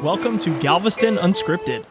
Welcome to Galveston Unscripted.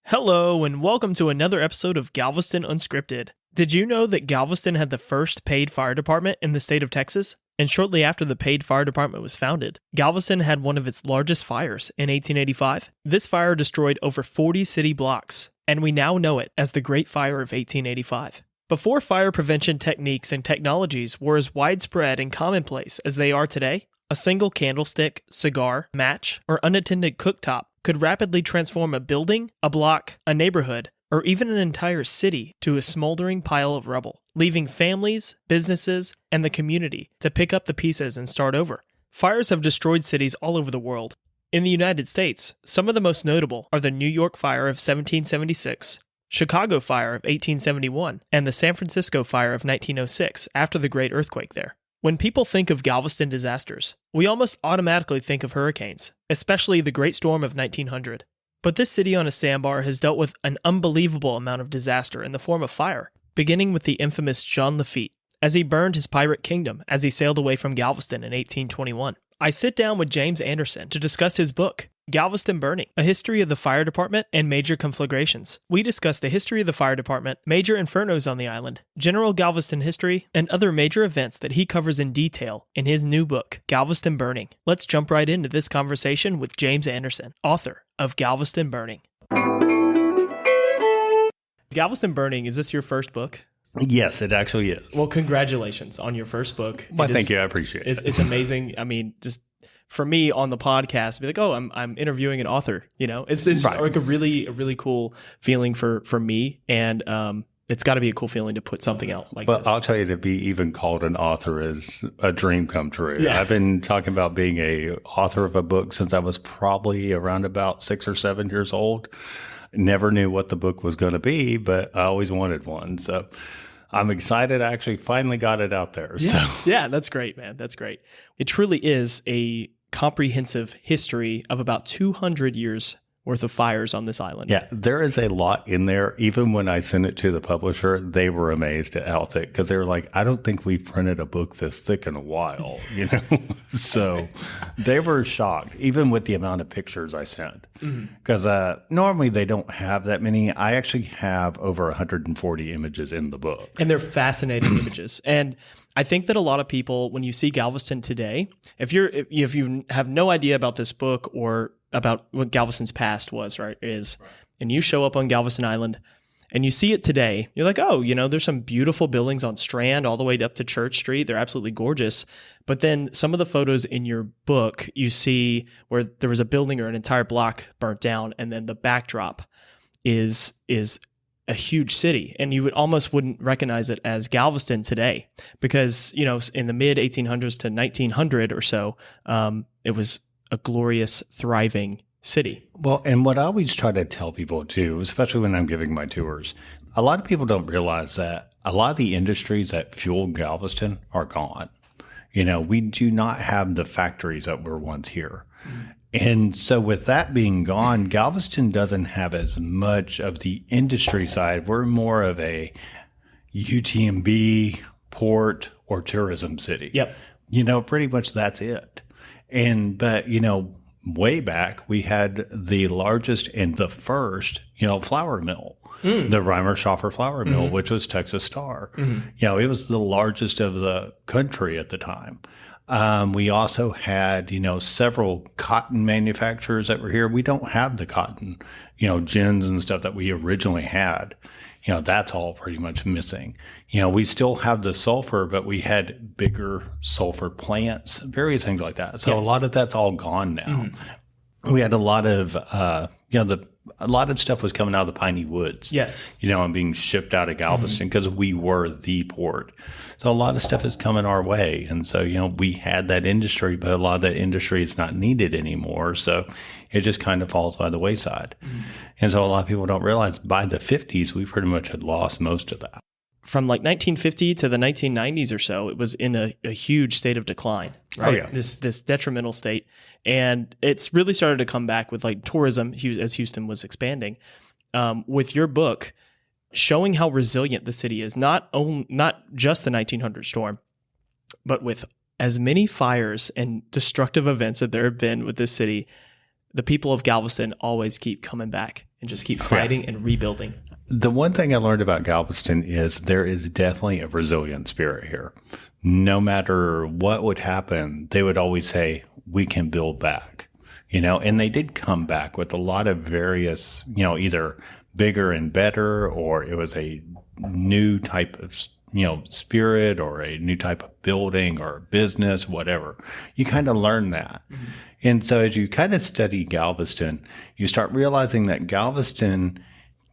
Hello, and welcome to another episode of Galveston Unscripted. Did you know that Galveston had the first paid fire department in the state of Texas? And shortly after the paid fire department was founded, Galveston had one of its largest fires in 1885. This fire destroyed over 40 city blocks, and we now know it as the Great Fire of 1885. Before fire prevention techniques and technologies were as widespread and commonplace as they are today, a single candlestick, cigar, match, or unattended cooktop could rapidly transform a building, a block, a neighborhood, or even an entire city to a smoldering pile of rubble, leaving families, businesses, and the community to pick up the pieces and start over. Fires have destroyed cities all over the world. In the United States, some of the most notable are the New York Fire of 1776, Chicago Fire of 1871, and the San Francisco Fire of 1906 after the Great Earthquake there. When people think of Galveston disasters, we almost automatically think of hurricanes, especially the Great Storm of 1900. But this city on a sandbar has dealt with an unbelievable amount of disaster in the form of fire, beginning with the infamous John Lafitte, as he burned his pirate kingdom as he sailed away from Galveston in 1821. I sit down with James Anderson to discuss his book, Galveston Burning, A History of the Fire Department and Major Conflagrations. We discuss the history of the fire department, major infernos on the island, general Galveston history, and other major events that he covers in detail in his new book, Galveston Burning. Let's jump right into this conversation with James Anderson, author of Galveston Burning. Galveston Burning, is this your first book? Yes, it actually is. Well, congratulations on your first book. Well, thank you. I appreciate it. It's amazing. I mean, just for me on the podcast, be like, oh, I'm interviewing an author. You know, it's right. Like a really cool feeling for me, and it's got to be a cool feeling to put something out like this. Well, I'll tell you, to be even called an author is a dream come true. Yeah. I've been talking about being a author of a book since I was probably around about 6 or 7 years old. Never knew what the book was going to be, but I always wanted one. So I'm excited. I actually finally got it out there. Yeah, yeah, that's great, man. That's great. It truly is a comprehensive history of about 200 years worth of fires on this island. Yeah, there is a lot in there. Even when I sent it to the publisher, they were amazed at how thick, because they were like, I don't think we've printed a book this thick in a while, you know? So they were shocked, even with the amount of pictures I sent. Because normally they don't have that many. I actually have over 140 images in the book. And they're fascinating images. And I think that a lot of people, when you see Galveston today, if you have no idea about this book or about what Galveston's past was, right, and you show up on Galveston Island and you see it today, you're like, oh, you know, there's some beautiful buildings on Strand all the way up to Church Street. They're absolutely gorgeous. But then some of the photos in your book, you see where there was a building or an entire block burnt down, and then the backdrop is a huge city, and you wouldn't recognize it as Galveston today, because, you know, in the mid 1800s to 1900 or so, it was a glorious, thriving city. Well, and what I always try to tell people too, especially when I'm giving my tours, a lot of people don't realize that a lot of the industries that fuel Galveston are gone. You know, we do not have the factories that were once here. And so with that being gone, Galveston doesn't have as much of the industry side. We're more of a UTMB, port, or tourism city. Yep. You know, pretty much that's it. But, you know, way back, we had the largest and the first, you know, flour mill, the Reimer-Schaffer flour mill, which was Texas Star. You know, it was the largest of the country at the time. We also had, you know, several cotton manufacturers that were here. We don't have the cotton, you know, gins and stuff that we originally had. You know, that's all pretty much missing. You know, we still have the sulfur, but we had bigger sulfur plants, various things like that. So a lot of that's all gone now. We had a lot of, you know, a lot of stuff was coming out of the piney woods. Yes. You know, and being shipped out of Galveston because we were the port. So a lot of stuff is coming our way. And so, you know, we had that industry, but a lot of that industry is not needed anymore. So it just kind of falls by the wayside. And so a lot of people don't realize by the 50s, we pretty much had lost most of that. From like 1950 to the 1990s or so, it was in a huge state of decline, right? Oh, yeah. This detrimental state. And it's really started to come back with like tourism as Houston was expanding. With your book, showing how resilient the city is, not just the 1900 storm, but with as many fires and destructive events that there have been with this city, the people of Galveston always keep coming back and just keep fighting and rebuilding. The one thing I learned about Galveston is there is definitely a resilient spirit here. No matter what would happen, they would always say, we can build back, and they did come back with a lot of various, either bigger and better, or it was a new type of, spirit, or a new type of building or business, whatever. You kind of learn that. Mm-hmm. And so as you kind of study Galveston, you start realizing that Galveston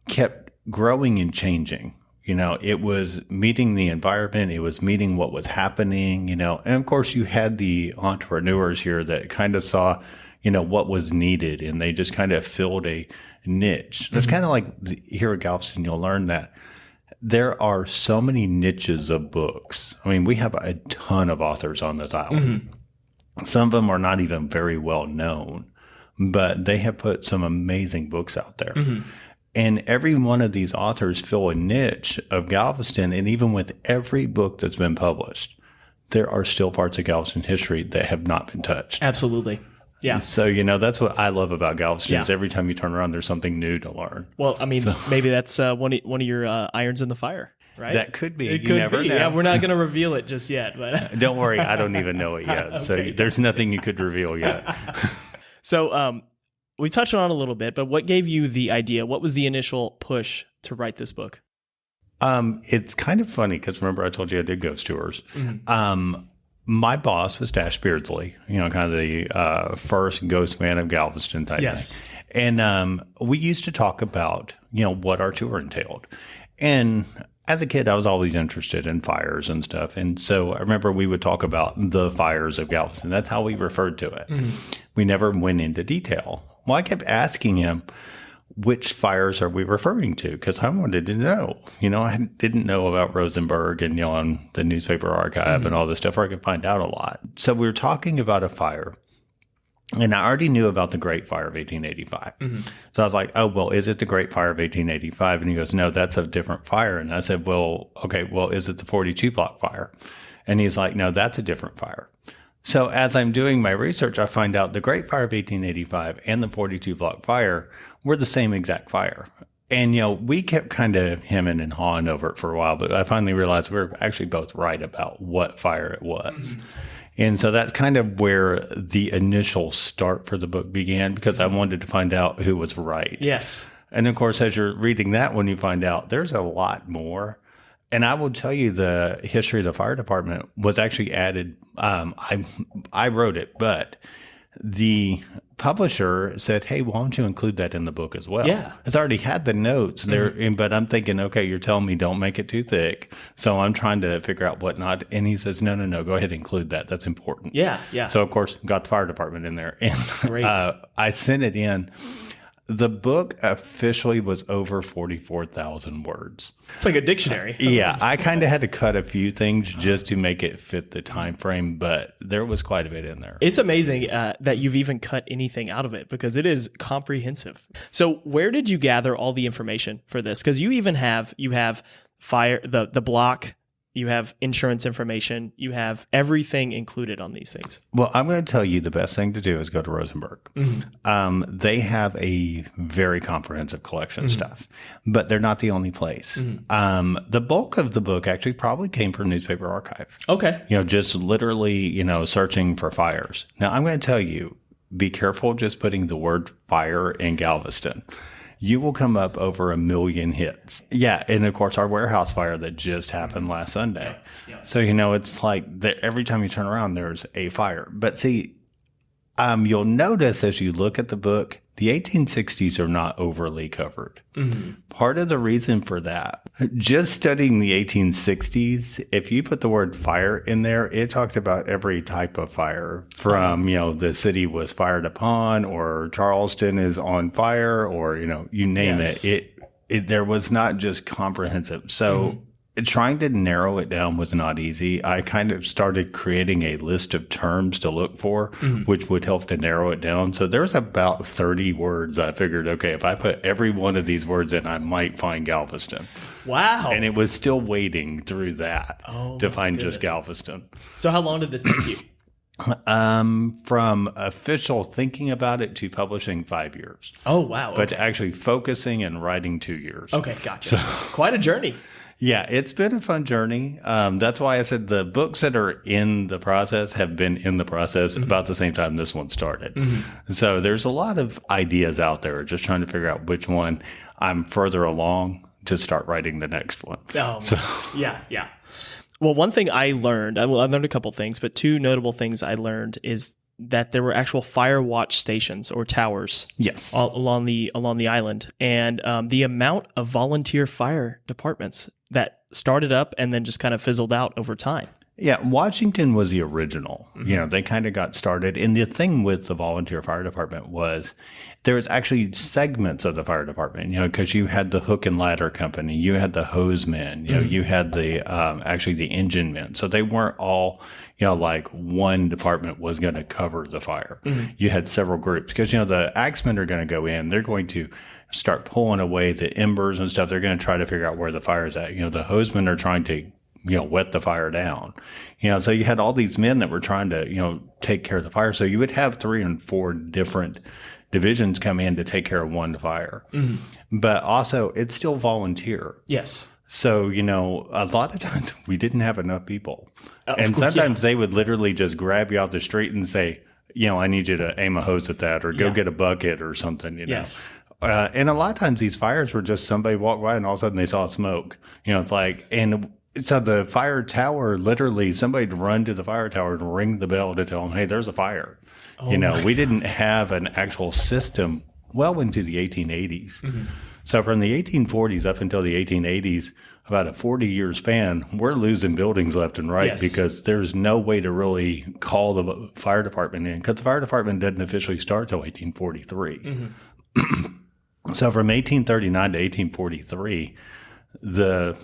kept growing and changing. It was meeting the environment. It was meeting what was happening, and of course you had the entrepreneurs here that kind of saw, what was needed, and they just kind of filled a niche. It's kind of like here at Galveston, you'll learn that there are so many niches of books. I mean, we have a ton of authors on this island. Mm-hmm. Some of them are not even very well known, but they have put some amazing books out there. Mm-hmm. And every one of these authors fill a niche of Galveston. And even with every book that's been published, there are still parts of Galveston history that have not been touched. Absolutely. Yeah. And so, that's what I love about Galveston is every time you turn around, there's something new to learn. Well, I mean, maybe that's one of your irons in the fire, right? That could be. It could be. Know. Yeah, we're not going to reveal it just yet. But Don't worry. I don't even know it yet. Okay. So there's nothing you could reveal yet. So we touched on it a little bit, but what gave you the idea? What was the initial push to write this book? It's kind of funny because remember I told you I did ghost tours. Mm-hmm. My boss was Dash Beardsley, kind of the first ghost man of Galveston type thing. And we used to talk about, what our tour entailed. And as a kid, I was always interested in fires and stuff. And so I remember we would talk about the fires of Galveston. That's how we referred to it. Mm-hmm. We never went into detail. Well, I kept asking him, which fires are we referring to? Because I wanted to know. I didn't know about Rosenberg and, on the newspaper archive and all this stuff where I could find out a lot. So we were talking about a fire, and I already knew about the Great Fire of 1885. Mm-hmm. So I was like, oh, well, is it the Great Fire of 1885? And he goes, no, that's a different fire. And I said, well, okay, well, is it the 42 block fire? And he's like, no, that's a different fire. So as I'm doing my research, I find out the Great Fire of 1885 and the 42 block fire were the same exact fire. And, we kept kind of hemming and hawing over it for a while, but I finally realized we were actually both right about what fire it was. Mm-hmm. And so that's kind of where the initial start for the book began, because I wanted to find out who was right. Yes. And of course, as you're reading that one, you find out there's a lot more. And I will tell you, the history of the fire department was actually added. I wrote it, but the publisher said, hey, why don't you include that in the book as well? Yeah. It's already had the notes there, but I'm thinking, okay, you're telling me don't make it too thick. So I'm trying to figure out what not. And he says, no, go ahead and include that. That's important. Yeah. So, of course, got the fire department in there. And Great. I sent it in. The book officially was over 44,000 words. It's like a dictionary. Yeah, I kind of had to cut a few things just to make it fit the time frame, but there was quite a bit in there. It's amazing that you've even cut anything out of it, because it is comprehensive. So where did you gather all the information for this? Because you have fire, the block, you have insurance information, you have everything included on these things. Well, I'm going to tell you the best thing to do is go to Rosenberg. Mm-hmm. They have a very comprehensive collection of stuff, but they're not the only place. Mm-hmm. The bulk of the book actually probably came from Newspaper Archive. Okay. Just literally, searching for fires. Now, I'm going to tell you, be careful just putting the word fire in Galveston. You will come up over 1 million hits. Yeah. And of course, our warehouse fire that just happened last Sunday. Yeah. So, it's like every time you turn around, there's a fire. But see, you'll notice as you look at the book, the 1860s are not overly covered. Mm-hmm. Part of the reason for that, just studying the 1860s, if you put the word fire in there, it talked about every type of fire from, the city was fired upon, or Charleston is on fire, or, you name it. There was not just comprehensive. So trying to narrow it down was not easy. I kind of started creating a list of terms to look for, which would help to narrow it down. So there's about 30 words. I figured, okay, if I put every one of these words in, I might find Galveston. Wow. And it was still wading through that to find goodness. just Galveston. So how long did this take you? From official thinking about it to publishing 5 years. Oh, wow. But actually focusing and writing 2 years. Okay, gotcha. Quite a journey. Yeah, it's been a fun journey. That's why I said the books that are in the process have been in the process about the same time this one started. So there's a lot of ideas out there, just trying to figure out which one I'm further along to start writing the next one. Oh, so. Yeah. Well, one thing I learned, I learned a couple things, but two notable things I learned is that there were actual fire watch stations or towers, yes, all along the island, and the amount of volunteer fire departments that started up and then just kind of fizzled out over time. Yeah, Washington was the original. You know, they kind of got started. And the thing with the volunteer fire department was there was actually segments of the fire department, you know, because you had the hook and ladder company, you had the hose men, you know, you had the actually the engine men. So they weren't all, you know, like one department was going to cover the fire. You had several groups because, you know, the axemen are going to go in, they're going to start pulling away the embers and stuff. They're going to try to figure out where the fire is at. You know, the hosemen are trying to, you know, wet the fire down, you know, so you had all these men that were trying to, you know, take care of the fire. So you would have 3 and 4 different divisions come in to take care of one fire, but also it's still volunteer. Yes. So, you know, a lot of times we didn't have enough people, and sometimes they would literally just grab you out the street and say, you know, I need you to aim a hose at that or go get a bucket or something, you know. Yes. And a lot of times these fires were just somebody walked by and all of a sudden they saw smoke, you know, it's like, and so the fire tower, literally somebody would run to the fire tower and ring the bell to tell them, hey, there's a fire. You know, we didn't have an actual system well into the 1880s. So from the 1840s up until the 1880s, about a 40-year span, we're losing buildings left and right because there's no way to really call the fire department in because the fire department didn't officially start till 1843. So from 1839 to 1843, the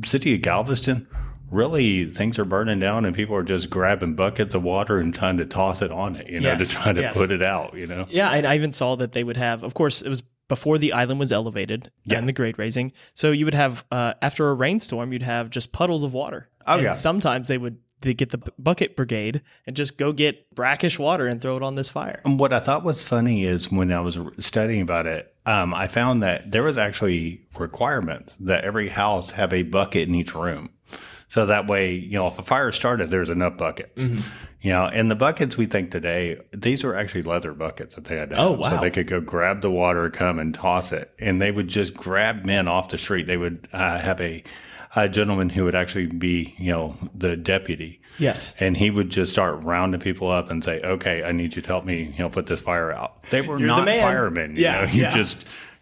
city of Galveston, really things are burning down and people are just grabbing buckets of water and trying to toss it on it, you know, to try to put it out, you know? Yeah, and I even saw that they would have, of course, it was before the island was elevated and the grade raising. So you would have, after a rainstorm, you'd have just puddles of water. And sometimes they get the bucket brigade and just go get brackish water and throw it on this fire. And what I thought was funny is when I was studying about it, I found that there was actually requirements that every house have a bucket in each room. So that way, you know, if a fire started, there's enough buckets. You know, and the buckets we think today, these were actually leather buckets that they had to have. Oh, wow. So they could go grab the water, come and toss it. And they would just grab men off the street. They would have a gentleman who would actually be, you know, the deputy. Yes. And he would just start rounding people up and say, okay, I need you to help me, you know, put this fire out. They were not firemen. You know,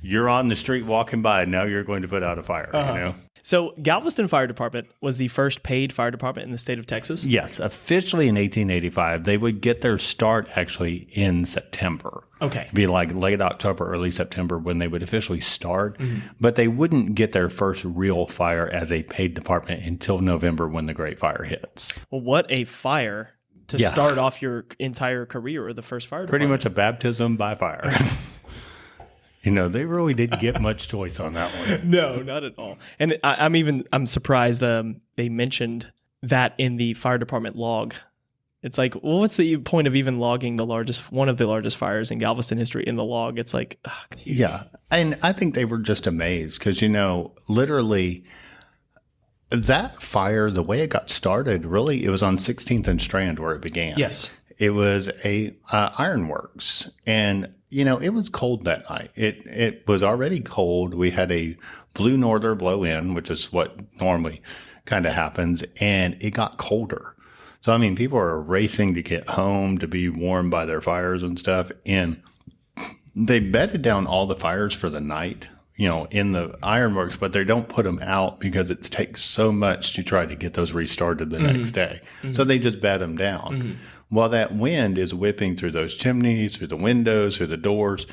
you're on the street walking by and now you're going to put out a fire, you know? So Galveston Fire Department was the first paid fire department in the state of Texas? Yes. Officially in 1885, they would get their start actually in September. Okay. It'd be like late October, early September when they would officially start. But they wouldn't get their first real fire as a paid department until November when the Great Fire hits. Well, what a fire to start off your entire career or the first fire department. Pretty much a baptism by fire. You know, they really didn't get much choice on that one. No, not at all. And I'm surprised they mentioned that in the fire department log. It's like, well, what's the point of even logging one of the largest fires in Galveston history in the log? It's like, yeah. And I think they were just amazed because, you know, literally that fire, the way it got started, really, it was on 16th and Strand where it began. Yes. It was a ironworks, and you know it was cold that night. It was already cold. We had a blue norther blow in, which is what normally kind of happens, and it got colder. So I mean, people are racing to get home to be warmed by their fires and stuff, and they bedded down all the fires for the night, you know, in the ironworks, but they don't put them out because it takes so much to try to get those restarted the next day. So they just bed them down. While that wind is whipping through those chimneys, through the windows, through the doors,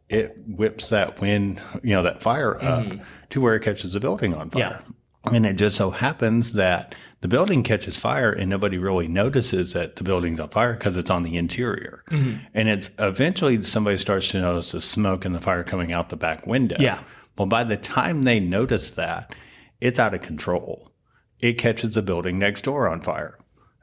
it whips that wind, you know, that fire up to where it catches the building on fire. Yeah. And it just so happens that the building catches fire and nobody really notices that the building's on fire because it's on the interior. And it's eventually somebody starts to notice the smoke and the fire coming out the back window. Yeah. Well, by the time they notice that, it's out of control. It catches the building next door on fire.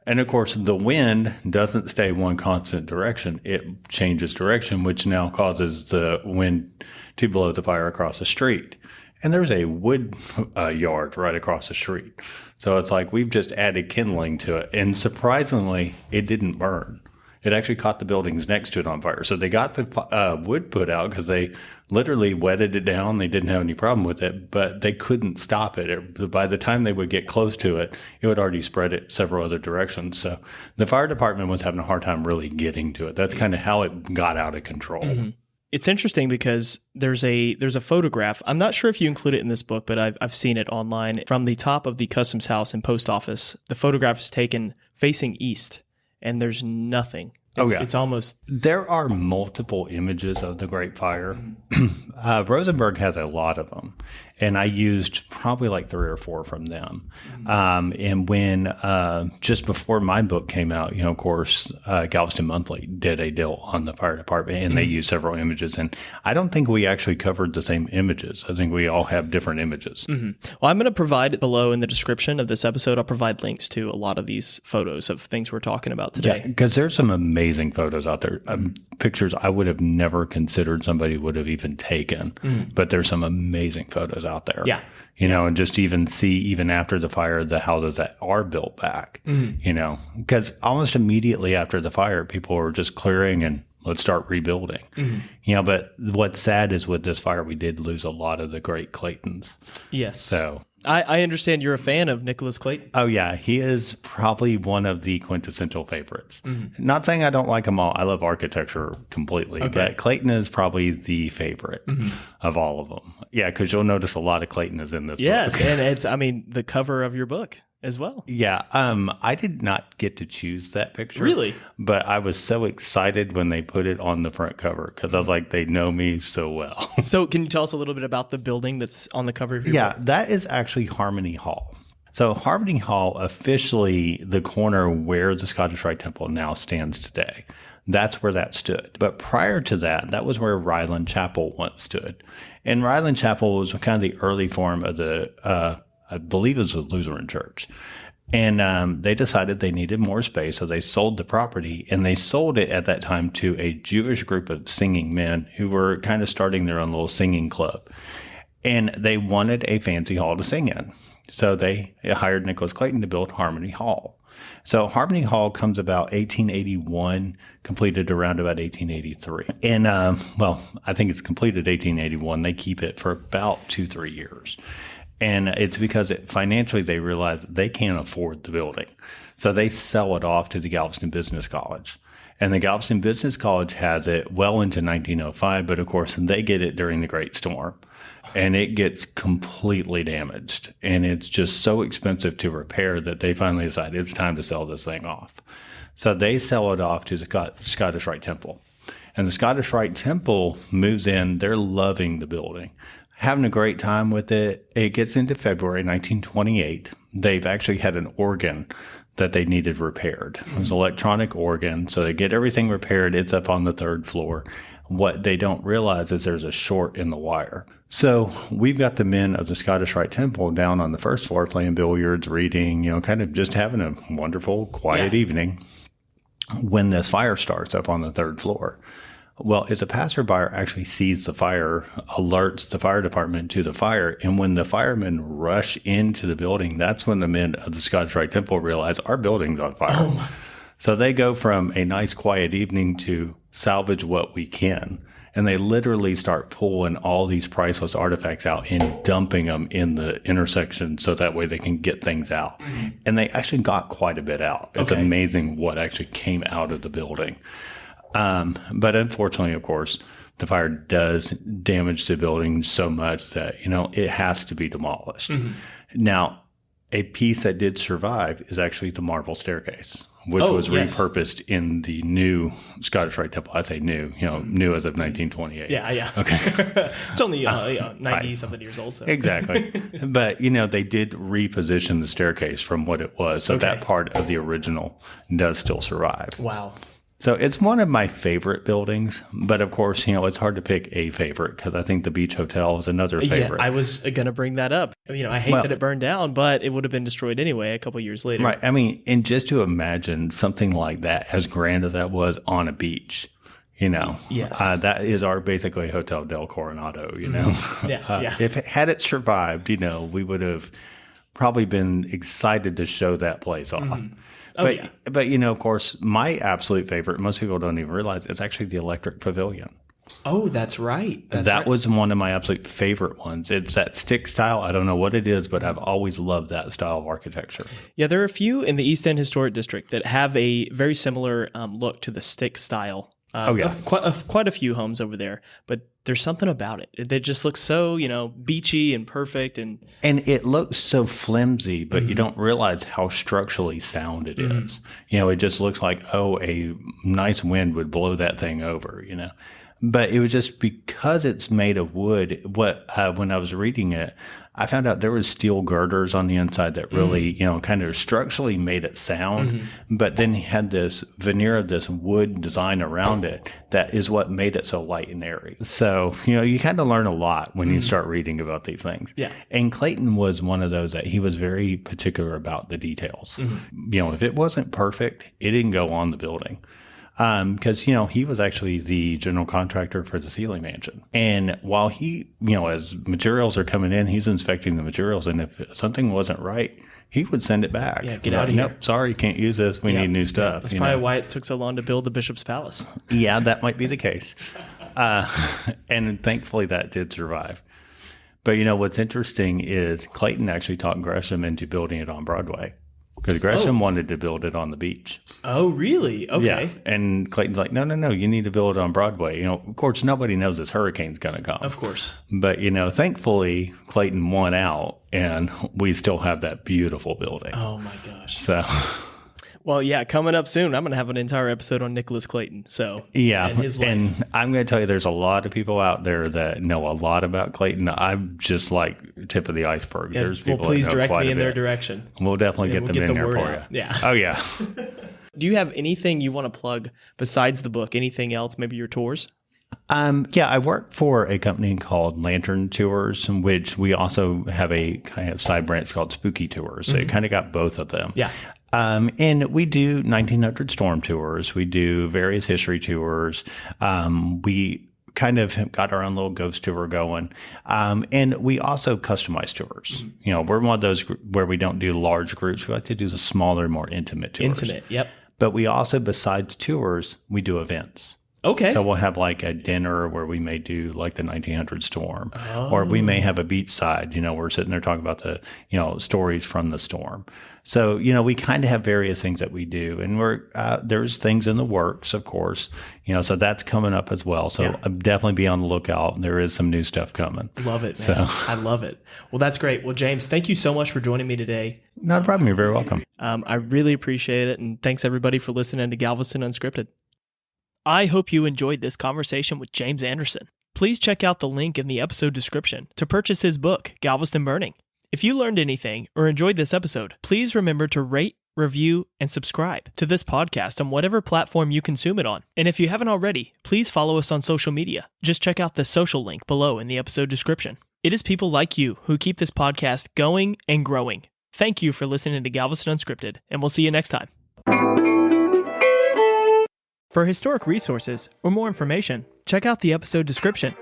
And of course, the wind doesn't stay one constant direction. It changes direction, which now causes the wind to blow the fire across the street. And there's a wood yard right across the street. So it's like we've just added kindling to it. And surprisingly, it didn't burn. It actually caught the buildings next to it on fire. So they got the wood put out because they literally wetted it down. They didn't have any problem with it, but they couldn't stop it. By the time they would get close to it, it would already spread it several other directions. So the fire department was having a hard time really getting to it. That's kind of how it got out of control. Mm-hmm. It's interesting because there's a photograph. I'm not sure if you include it in this book, but I've seen it online from the top of the customs house and post office. The photograph is taken facing east, and there's nothing. It's almost... There are multiple images of the Great Fire. Rosenberg has a lot of them, and I used probably like 3 or 4 from them. And when just before my book came out, of course, Galveston Monthly did a deal on the fire department, and they used several images. And I don't think we actually covered the same images. I think we all have different images. Mm-hmm. Well, I'm going to provide below in the description of this episode, I'll provide links to a lot of these photos of things we're talking about today. Yeah, because there's some amazing photos out there. Pictures I would have never considered somebody would have even taken, but there's some amazing photos out there. Yeah. And just even see, even after the fire, the houses that are built back, because almost immediately after the fire, people were just clearing and let's start rebuilding. But what's sad is with this fire, we did lose a lot of the great Claytons. Yes. So I understand you're a fan of Nicholas Clayton. Oh, yeah. He is probably one of the quintessential favorites. Not saying I don't like them all. I love architecture completely. But Clayton is probably the favorite of all of them. Yeah, because you'll notice a lot of Clayton is in this book. Yes, and it's, the cover of your book as well. Yeah. I did not get to choose that picture. Really? But I was so excited when they put it on the front cover because I was like, they know me so well. So can you tell us a little bit about the building that's on the cover of your book? Yeah, that is actually Harmony Hall. So Harmony Hall, officially the corner where the Scottish Rite Temple now stands today. That's where that stood. But prior to that, that was where Ryland Chapel once stood. And Ryland Chapel was kind of the early form of the I believe it was a Lutheran church. And they decided they needed more space, so they sold the property, and they sold it at that time to a Jewish group of singing men who were kind of starting their own little singing club. And they wanted a fancy hall to sing in. So they hired Nicholas Clayton to build Harmony Hall. So Harmony Hall comes about 1881, completed around about 1883. And, I think it's completed 1881. They keep it for about 2-3 years. And it's because financially they realize they can't afford the building. So they sell it off to the Galveston Business College. And the Galveston Business College has it well into 1905, but of course they get it during the Great Storm. And it gets completely damaged. And it's just so expensive to repair that they finally decide it's time to sell this thing off. So they sell it off to the Scottish Rite Temple. And the Scottish Rite Temple moves in. They're loving the building, having a great time with it. It gets into February 1928. They've actually had an organ that they needed repaired. It was an electronic organ. So they get everything repaired. It's up on the 3rd floor. What they don't realize is there's a short in the wire. So we've got the men of the Scottish Rite Temple down on the 1st floor playing billiards, reading, kind of just having a wonderful, quiet evening when this fire starts up on the 3rd floor. Well, as a passerby actually sees the fire, alerts the fire department to the fire, and when the firemen rush into the building, that's when the men of the Scottish Rite Temple realize our building's on fire. Oh. So they go from a nice, quiet evening to salvage what we can, and they literally start pulling all these priceless artifacts out and dumping them in the intersection so that way they can get things out. And they actually got quite a bit out. It's amazing what actually came out of the building. But unfortunately, of course, the fire does damage the building so much that, it has to be demolished. Now, a piece that did survive is actually the marble staircase, which was repurposed in the new Scottish Rite Temple. I say new, new as of 1928. Yeah. Okay. It's only 90-something years old. So. Exactly. But, they did reposition the staircase from what it was. So that part of the original does still survive. Wow. So it's one of my favorite buildings, but of course, it's hard to pick a favorite because I think the Beach Hotel is another favorite. Yeah, I was going to bring that up. I hate that it burned down, but it would have been destroyed anyway a couple years later. Right. And just to imagine something like that, as grand as that was, on a beach, Yes. That is our basically Hotel del Coronado, Mm-hmm. Yeah. If had it survived, we would have probably been excited to show that place off. Mm-hmm. But of course, my absolute favorite, most people don't even realize, it's actually the Electric Pavilion. Oh, that's right. That was one of my absolute favorite ones. It's that stick style. I don't know what it is, but I've always loved that style of architecture. Yeah, there are a few in the East End Historic District that have a very similar look to the stick style. Quite a few homes over there, but there's something about it that just looks so, beachy and perfect. And it looks so flimsy, but you don't realize how structurally sound it is. It just looks like, a nice wind would blow that thing over, But it was just because it's made of wood. When I was reading it, I found out there was steel girders on the inside that really, kind of structurally made it sound. But then he had this veneer of this wood design around it that is what made it so light and airy. So, you kind of learn a lot when you start reading about these things. Yeah. And Clayton was one of those that he was very particular about the details. If it wasn't perfect, it didn't go on the building. Because, he was actually the general contractor for the Sealy Mansion. And while he, as materials are coming in, he's inspecting the materials. And if something wasn't right, he would send it back. Yeah, get out of here. Nope, sorry, can't use this. We need new stuff. That's probably why it took so long to build the Bishop's Palace. Yeah, that might be the case. And thankfully that did survive. But, what's interesting is Clayton actually talked Gresham into building it on Broadway. Because Gresham wanted to build it on the beach. Oh, really? Okay. Yeah. And Clayton's like, no, you need to build it on Broadway. Of course, nobody knows this hurricane's going to come. Of course. But, thankfully, Clayton won out, and we still have that beautiful building. Oh, my gosh. So... Well, yeah, coming up soon, I'm going to have an entire episode on Nicholas Clayton. So, yeah, and his life. And I'm going to tell you, there's a lot of people out there that know a lot about Clayton. I'm just like tip of the iceberg. Yeah, there's people please that know direct quite me a in bit. their direction. We'll definitely get them in there for you. Yeah. Oh, yeah. Do you have anything you want to plug besides the book? Anything else? Maybe your tours? Yeah, I work for a company called Lantern Tours, in which we also have a kind of side branch called Spooky Tours. So it kind of got both of them. Yeah. And we do 1900 storm tours. We do various history tours. We kind of got our own little ghost tour going. And we also customize tours. We're one of those where we don't do large groups. We like to do the smaller, more intimate tours. Intimate, yep. But we also, besides tours, we do events. Okay. So we'll have like a dinner where we may do like the 1900 storm, or we may have a beachside, we're sitting there talking about the, stories from the storm. So, we kind of have various things that we do, and there's things in the works, of course, so that's coming up as well. So definitely be on the lookout. There is some new stuff coming. Love it, man. I love it. Well, that's great. Well, James, thank you so much for joining me today. Not a problem. You're very welcome. I really appreciate it. And thanks everybody for listening to Galveston Unscripted. I hope you enjoyed this conversation with James Anderson. Please check out the link in the episode description to purchase his book, Galveston Burning. If you learned anything or enjoyed this episode, please remember to rate, review, and subscribe to this podcast on whatever platform you consume it on. And if you haven't already, please follow us on social media. Just check out the social link below in the episode description. It is people like you who keep this podcast going and growing. Thank you for listening to Galveston Unscripted, and we'll see you next time. For historic resources or more information, check out the episode description.